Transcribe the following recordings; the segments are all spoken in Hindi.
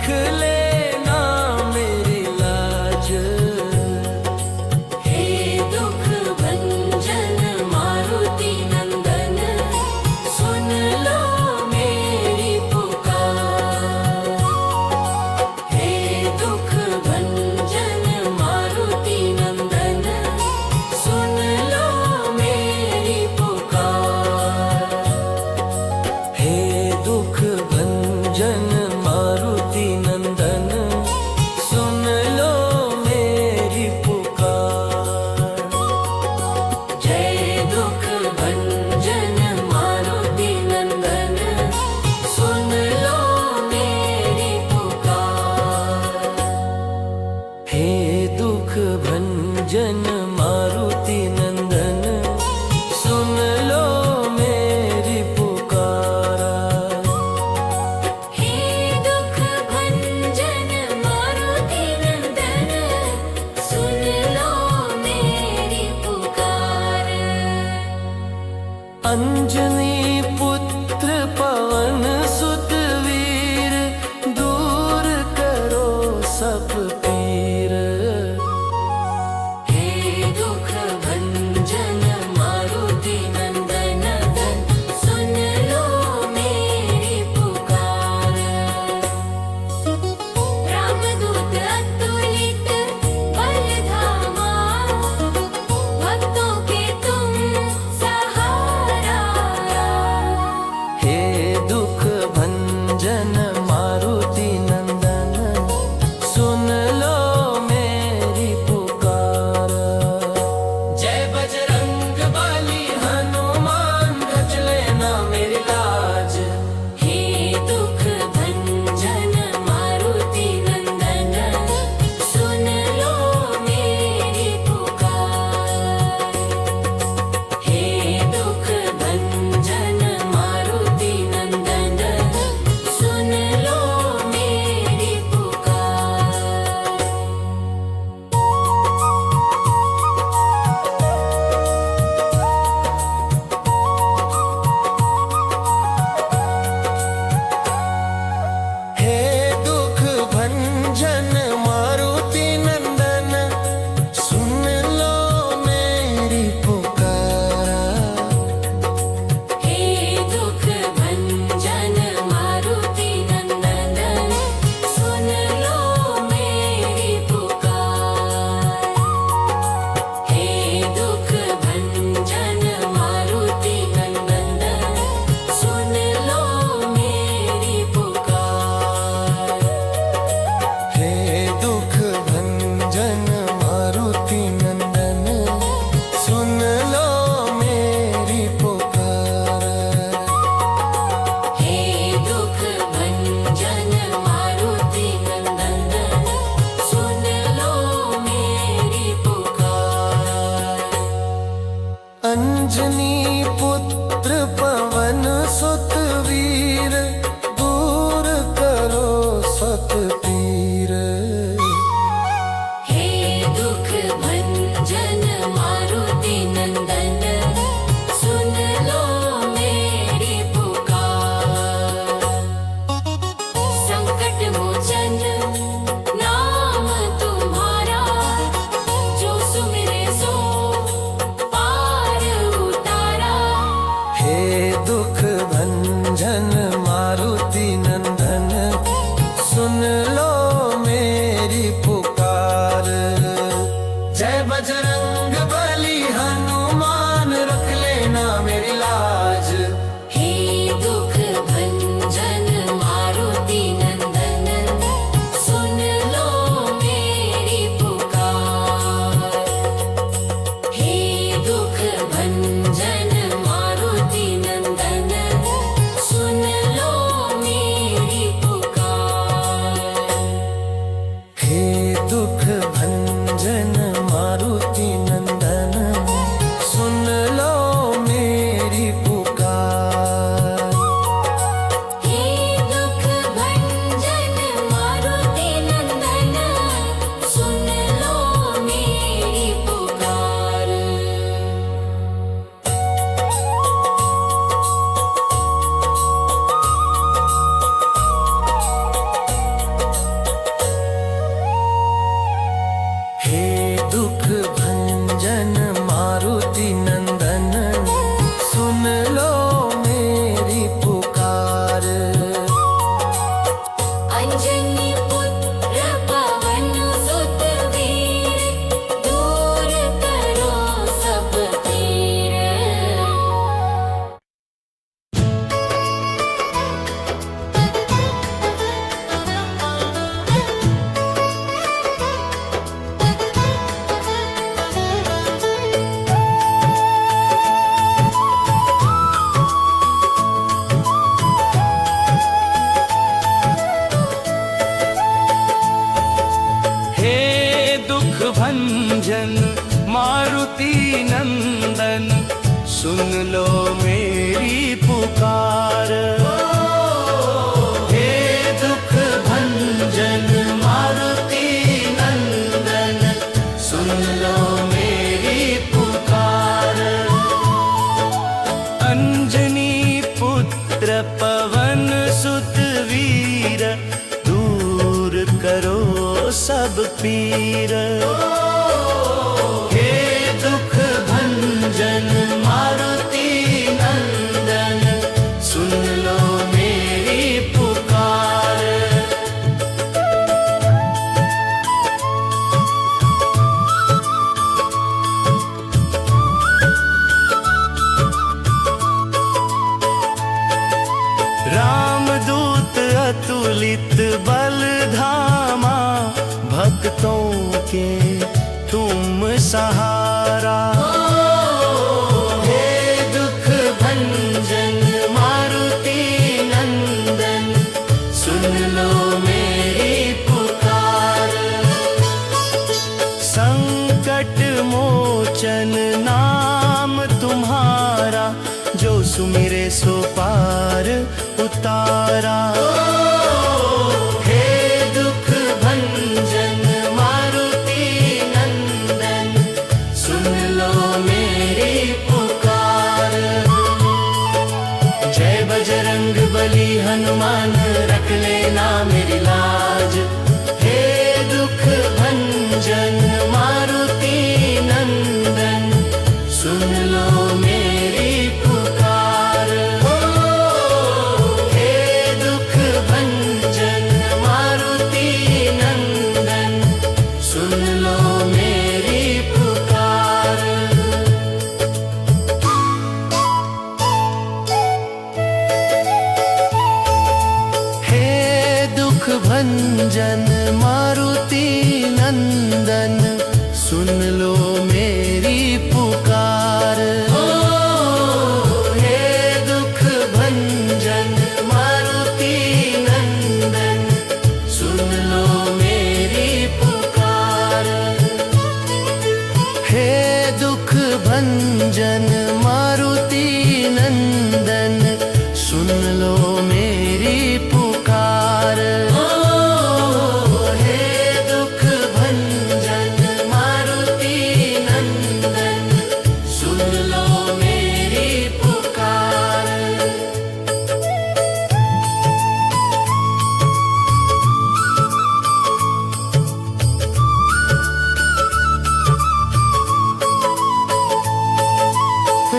रख लेना मेरी लाज। हे दुख भंजन मारुति नंदन, सुन लो मेरी पुकार। हे दुख भंजन मारुति नंदन, सुन लो मेरी पुकार। हे दुख भंजन मारुति नंदन, सुन लो मेरी पुकार। जय दुख भंजन मारुति नंदन, सुन लो मेरी पुकार। हे दुख भंजन मारुति नंदन, सुन लो मेरी पुकारा। हे दुख भंजन मारुति नंदन, सुन लो मेरी पुकार। अंजनी पुत्र पवन सुत वीर, दूर करो सब पीर। हे दुख भंजन मारुति नंदन, सुन लो मेरी पुकार। रामदूत अतुलित बल धामा, भक्तों के तुम सहारा। हे दुख भंजन मारुति नंदन, सुन लो मेरी पुकारा। जय बजरंग बली हनुमान, रच लेना मेरी लाज। हे दुख भंजन मारुति नंदन, सुन लो मेरी पुकार। हे दुख भंजन मारुति नंदन, सुन लो मेरी पुकार। हे दुख भंजन मारुति नंदन, सुन लो मेरी पुकारा। हे दुख भंजन मारुति नंदन, सुन लो मेरी पुकार। हे दुख भंजन मारुति नंदन, सुन लो मेरी पुकार। हे दुख भंजन मारुति नंदन, सुन लो मेरी पुकारा। हे दुख भंजन मारुति नंदन, सुन लो मेरी पुकार। अंजनी पुत्र पवन सुत वीर, दूर करो सत पीर। हे दुख भंजन मारुति नंदन, सुन लो मेरी पुकार। संकट मोचन नाम तुम्हारा, जो सुमिरे सो पार उतारा। हे दुख भंजन मारुति नंदन, सुन लो मेरी पुकार। जय बजरंग बली हनुमान, रख लेना मेरी लाज। हे दुख भंजन मारुति नंदन, सुन लो मेरी पुकार। हे दुख भंजन मारुति नंदन, सुन लो मेरी पुकार। हे दुख भंजन मारुति नंदन, सुन लो मेरी पुकार। अंजनी पुत्र पवन सुत वीर, दूर करो सब पीर। हे दुख भंजन मारुति नंदन, सुन लो मेरी पुकार। रामदूत अतुलित बल धामा, भक्तों के तुम सहारा। हे दुख भंजन मारुति नंदन, सुन लो मेरी पुकार। संकट मोचन नाम तुम्हारा, जो सुमिरे सो पार उतारा। हे दुख भंजन मारुति नंदन, सुन लो मेरी पुकार। जय बजरंग बली हनुमान, रख लेना मेरी लाज। हे दुख भंजन मारुति नंदन, सुन लो मेरी पुकार। हे दुख भंजन मारुति नंदन, सुन लो मेरी पुकार। हे दुख भंजन मारुति नंदन, सुन लो मेरी पुकार। हे दुख भंजन मारुति नंदन, सुन लो मेरी पुकार। हे दुख भंजन मारुति नंदन, सुन लो मेरी पुकार। हे दुख भंजन मारुति नंदन, सुन लो मेरी पुकार।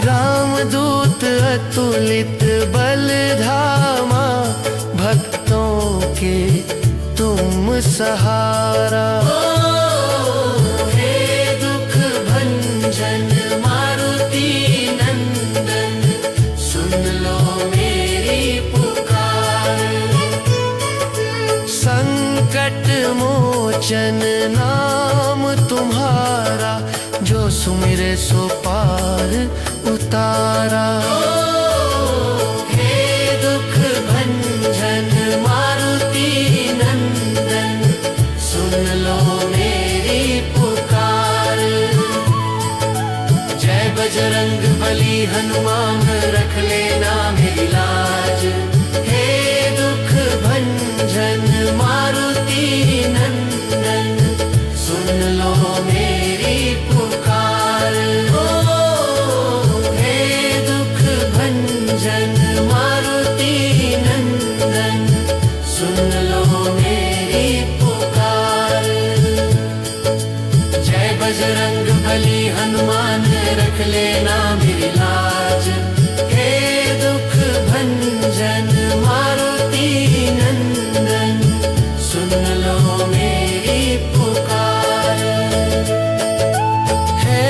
रामदूत अतुलित बल धामा, भक्तों के तुम सहारा। हे दुख भंजन मारुति नंदन, सुन लो मेरी पुकार। संकट मोचन नाम तुम्हारा, जो सुमिरे सो पार उतारा। हे दुख भंजन मारुति नंदन, सुन लो मेरी पुकार। जय बजरंग बली हनुमान, रख लेना मेरी लाज। हे दुख भंजन मारुति नंदन, सुन लो मेरी पुकार। हे दुख भंजन मारुति नंदन, सुन लो मेरी पुकार। जय बजरंग बली हनुमान, रख लेना मेरी लाज। हे दुख भंजन मारुति नंदन, सुन लो मेरी पुकार। हे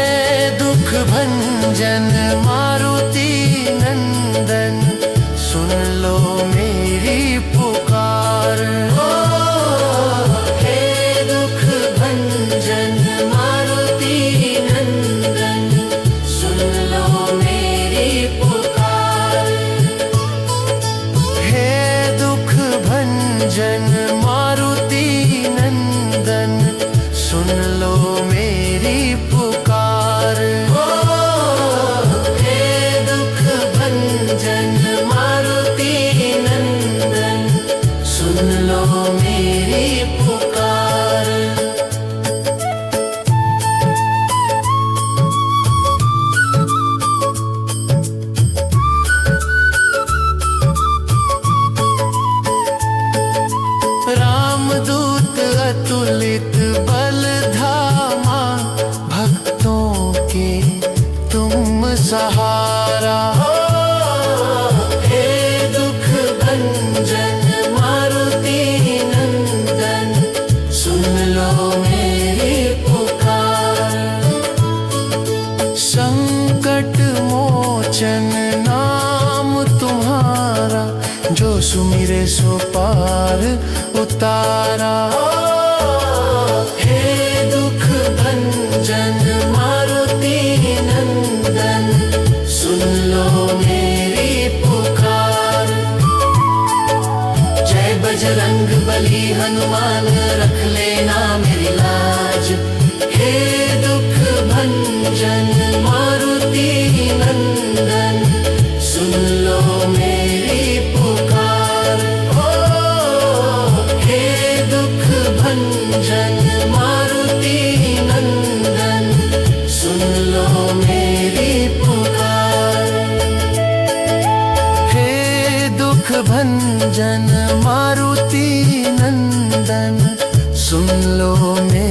दुख भंजन मारुति नंदन, सुन लो मेरी पुकार। हे दुख भंजन मारुति नंदन, सुन लो सुमिरे सो पार उतारा। हे दुख भंजन मारुति नंदन, सुन लो मेरी पुकार। जय बजरंग बली हनुमान, रख लेना मेरी लाज। हे दुख भंजन मारुति नंदन, सुन लो मेरी पुकार। हे दुख भंजन मारुति नंदन, सुन लो मेरी पुकार। हे दुख भंजन मारुति नंदन, सुन लो मेरी